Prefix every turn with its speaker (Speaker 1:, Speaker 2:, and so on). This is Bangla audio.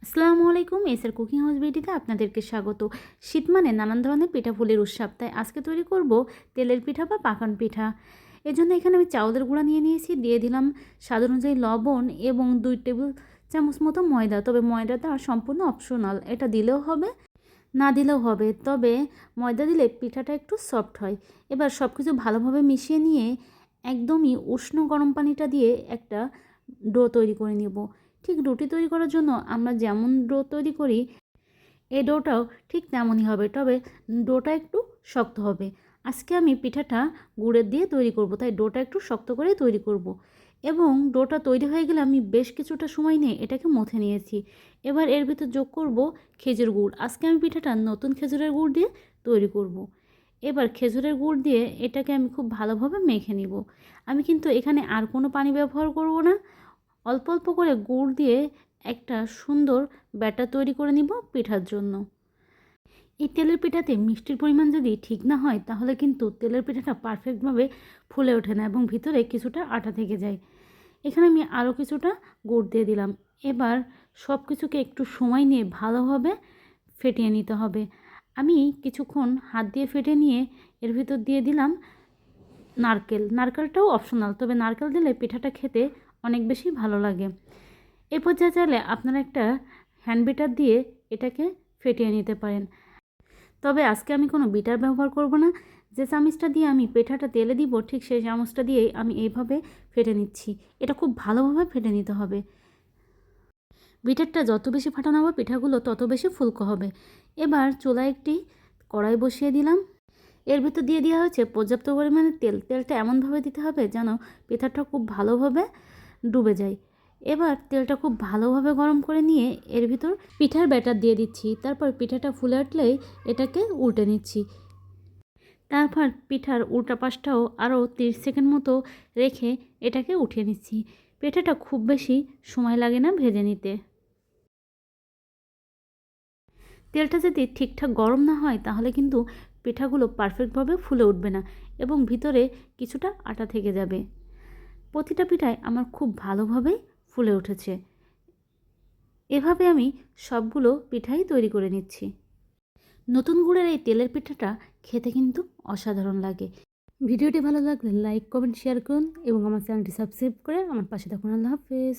Speaker 1: আসসালামু আলাইকুম। এসআর কুকিং হাউস ভিডিওতে আপনাদেরকে স্বাগত। শীত মানে নানান ধরনের পিঠাপুলির উৎসব, তাই আজকে তৈরি করব তেলের পিঠা বা পাকান পিঠা। এজন্য এখানে আমি চাউলের গুঁড়া নিয়ে নিয়েছি, দিয়ে দিলাম স্বাদ অনুযায়ী লবণ এবং 2 টেবিল চামচ মতো ময়দা। তবে ময়দাটা সম্পূর্ণ অপশনাল, এটা দিলেও হবে না দিলেও হবে, তবে ময়দা দিলে পিঠাটা একটু সফট হয়। এবার সব কিছু ভালোভাবে মিশিয়ে নিয়ে একদমই উষ্ণ গরম পানিটা দিয়ে একটা ডো তৈরি করে নেব। ঠিক রুটি তৈরি করার জন্য আমরা যেমন ডো তৈরি করি, এই ডোটাও ঠিক তেমনই হবে, তবে ডোটা একটু শক্ত হবে। আজকে আমি পিঠাটা গুড়ের দিয়ে তৈরি করব, তাই ডোটা একটু শক্ত করে তৈরি করব। এবং ডোটা তৈরি হয়ে গেলে আমি বেশ কিছুটা সময় নিয়ে এটাকে মথে নিয়েছি। এবার এর ভিতর যোগ করব খেজুর গুড়। আজকে আমি পিঠাটা নতুন খেজুরের গুড় দিয়ে তৈরি করব। এবার খেজুরের গুড় দিয়ে এটাকে আমি খুব ভালোভাবে মেখে নিব। আমি কিন্তু এখানে আর কোনো পানি ব্যবহার করব না। অল্প অল্প করে গুড় দিয়ে একটা সুন্দর ব্যাটার তৈরি করে নিব পিঠার জন্য। এই তেলের পিঠাতে মিষ্টির পরিমাণ যদি ঠিক না হয়, তাহলে কিন্তু তেলের পিঠাটা পারফেক্টভাবে ফুলে ওঠে না এবং ভিতরে কিছুটা আঠা থেকে যায়। এখানে আমি আরও কিছুটা গুড় দিয়ে দিলাম। এবার সব কিছুকে একটু সময় নিয়ে ভালোভাবে ফেটিয়ে নিতে হবে। আমি কিছুক্ষণ হাত দিয়ে ফেটে নিয়ে এর ভিতর দিয়ে দিলাম নারকেলটাও অপশনাল, তবে নারকেল দিলে পিঠাটা খেতে অনেক বেশি ভালো লাগে। এই পর্যায়ে চাইলে আপনারা একটা হ্যান্ড বিটার দিয়ে এটাকে ফেটিয়ে নিতে পারেন, তবে আজকে আমি কোনো বিটার ব্যবহার করব না। যে চামচটা দিয়ে আমি পিঠাটা তেলে দিব, ঠিক সেই চামচটা দিয়েই আমি এইভাবে ফেটে নিচ্ছি। এটা খুব ভালোভাবে ফেটে নিতে হবে। বিটারটা যত বেশি ফাটানো হবে পিঠাগুলো তত বেশি ফুলকো হবে। এবার চুলায় একটি কড়াই বসিয়ে দিলাম। এর ভিতর দিয়ে দেওয়া হয়েছে পর্যাপ্ত পরিমাণে তেল। তেলটা এমনভাবে দিতে হবে যেন পিঠাটা খুব ভালোভাবে ডুবে যায়। এবার তেলটা খুব ভালোভাবে গরম করে নিয়ে এর ভিতর পিঠার ব্যাটার দিয়ে দিচ্ছি। তারপর পিঠাটা ফুলে উঠলেই এটাকে উল্টে নিচ্ছি। তারপর পিঠার উল্টা পাশটাও আরও 30 সেকেন্ড মতো রেখে এটাকে উঠিয়ে নিচ্ছি। পিঠাটা খুব বেশি সময় লাগে না ভেজে নিতে। তেলটা যদি ঠিকঠাক গরম না হয়, তাহলে কিন্তু পিঠাগুলো পারফেক্টভাবে ফুলে উঠবে না এবং ভিতরে কিছুটা আটা থেকে যাবে। প্রতিটা পিঠাই আমার খুব ভালোভাবেই ফুলে উঠেছে। এভাবে আমি সবগুলো পিঠাই তৈরি করে নিচ্ছি। নতুন গুড়ের এই তেলের পিঠাটা খেতে কিন্তু অসাধারণ লাগে। ভিডিওটি ভালো লাগলে লাইক, কমেন্ট, শেয়ার করুন এবং আমার চ্যানেলটি সাবস্ক্রাইব করে আমার পাশে থাকুন। আল্লাহ হাফেজ।